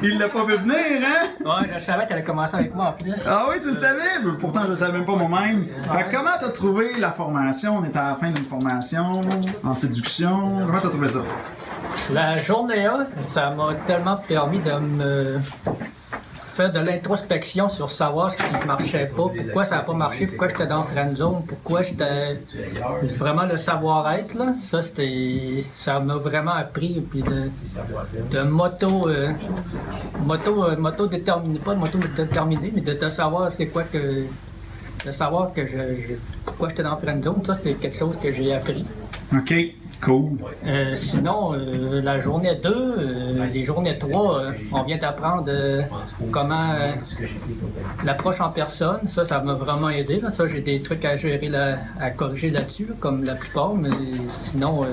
il l'a pas vu venir, hein? Ouais, je savais qu'elle allait commencer avec moi en plus. Ah oui, tu le savais? Mais pourtant, je le savais même pas moi-même. Fait que comment t'as trouvé la formation? On est à la fin d'une formation en séduction. Comment t'as trouvé ça? La journée 1, ça m'a tellement permis de me faire de l'introspection sur savoir ce qui marchait pas, pourquoi ça n'a pas marché, pourquoi j'étais dans friend zone, pourquoi j'étais vraiment le savoir-être là. Ça m'a vraiment appris puis de moto déterminer, pas de moto déterminer, mais de savoir c'est quoi que de savoir que pourquoi j'étais dans friend zone, ça c'est quelque chose que j'ai appris. OK. Cool. Sinon, la journée 2, les journées 3, on vient d'apprendre comment l'approche en personne. Ça m'a vraiment aidé. Là. Ça, j'ai des trucs à gérer, à corriger là-dessus, là, comme la plupart. Mais sinon,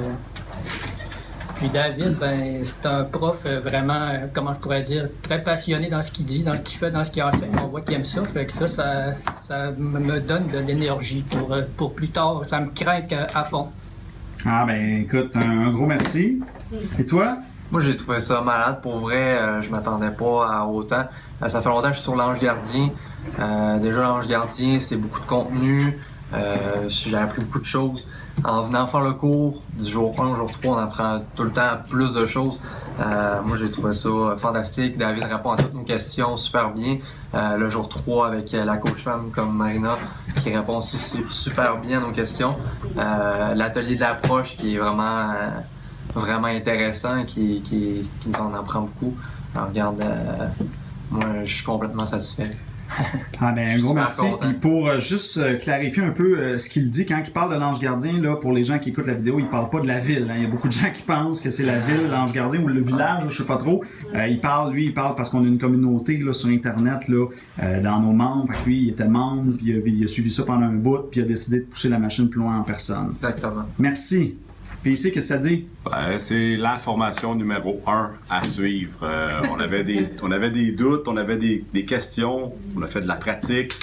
puis David, ben, c'est un prof vraiment, comment je pourrais dire, très passionné dans ce qu'il dit, dans ce qu'il fait, dans ce qu'il enseigne. On voit qu'il aime ça. Fait que ça me donne de l'énergie pour plus tard. Ça me craint à fond. Ah ben écoute, un gros merci. Et toi? Moi j'ai trouvé ça malade, pour vrai, je m'attendais pas à autant. Ça fait longtemps que je suis sur l'Ange Gardien. Déjà l'Ange Gardien, c'est beaucoup de contenu. J'ai appris beaucoup de choses. En venant faire le cours, du jour 1 au jour 3, on apprend tout le temps plus de choses. Moi j'ai trouvé ça fantastique. David répond à toutes nos questions super bien. Le jour 3 avec la coach femme comme Marina qui répond aussi super bien à nos questions. L'atelier de l'approche qui est vraiment intéressant, qui nous en apprend beaucoup. Alors, regarde, moi je suis complètement satisfait. Ah ben un gros merci. Content. Puis pour juste clarifier un peu ce qu'il dit quand il parle de l'Ange Gardien, là, pour les gens qui écoutent la vidéo, il parle pas de la ville. Hein. Il y a beaucoup de gens qui pensent que c'est la ville, l'Ange Gardien ou le village, je sais pas trop. Il parle parce qu'on a une communauté là, sur Internet là, dans nos membres. Fait que lui, il était membre, puis il a suivi ça pendant un bout, puis il a décidé de pousser la machine plus loin en personne. Exactement. Merci. Puis ici, qu'est-ce que ça dit? Ben, c'est la formation numéro 1 à suivre. On avait des doutes, on avait des questions, on a fait de la pratique.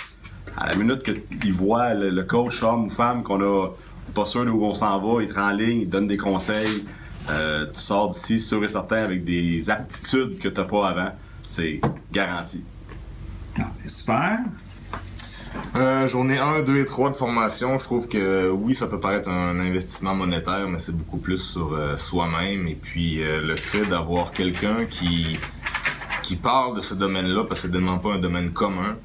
À la minute qu'il voit le coach, homme ou femme, qu'on a pas sûr d'où on s'en va, il te rend en ligne, il te donne des conseils. Tu sors d'ici sûr et certain avec des aptitudes que tu n'as pas avant. C'est garanti. Ah, ben, super. Journée 1, 2 et 3 de formation, je trouve que oui, ça peut paraître un investissement monétaire, mais c'est beaucoup plus sur soi-même. Et puis le fait d'avoir quelqu'un qui parle de ce domaine-là, parce que c'est tellement pas un domaine commun,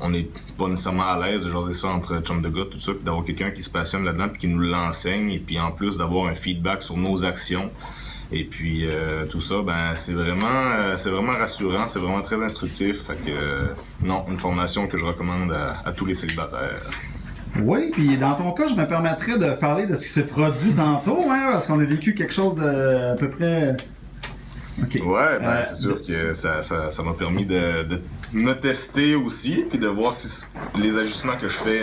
on n'est pas nécessairement à l'aise de jaser ça entre chums de gars, tout ça, puis d'avoir quelqu'un qui se passionne là-dedans puis qui nous l'enseigne, et puis en plus d'avoir un feedback sur nos actions. Et puis tout ça, ben c'est vraiment rassurant, c'est vraiment très instructif. Fait que non, une formation que je recommande à tous les célibataires. Oui, puis dans ton cas, je me permettrais de parler de ce qui s'est produit tantôt, hein, parce qu'on a vécu quelque chose de à peu près. OK. Ouais, ben c'est sûr que ça m'a permis de me tester aussi, puis de voir si les ajustements que je fais,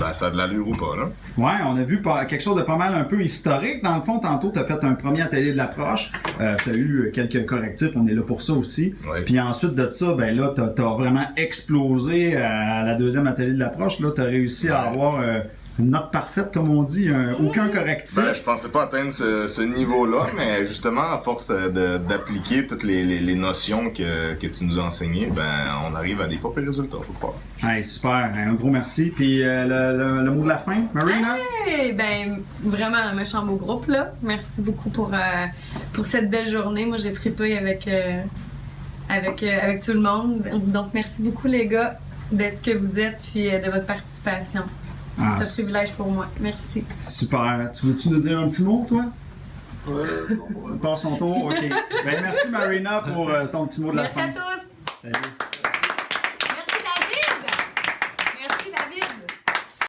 ben ça a de l'allure ou pas, là. Ouais, on a vu quelque chose de pas mal un peu historique. Dans le fond, tantôt, tu as fait un premier atelier de l'approche. Tu as eu quelques correctifs, on est là pour ça aussi. Ouais. Puis ensuite de ça, ben là, tu as vraiment explosé à la deuxième atelier de l'approche. Là, tu as réussi à avoir une note parfaite, comme on dit, aucun correctif. Ben, je pensais pas atteindre ce niveau-là, mais justement, à force d'appliquer toutes les notions que tu nous as enseignées, ben, on arrive à des pas pires résultats, faut croire. Hey, super, un gros merci. Puis le mot de la fin, Marina? Hey, ben, vraiment un méchant beau groupe, là. Merci beaucoup pour cette belle journée. Moi, j'ai trippé avec tout le monde. Donc, merci beaucoup, les gars, d'être ce que vous êtes, puis de votre participation. Ah, C'est un privilège pour moi. Merci. Super. Tu veux-tu nous dire un petit mot, toi? Passe son tour, OK. Ben, merci, Marina, pour ton petit mot de la fin. Merci à tous! Salut.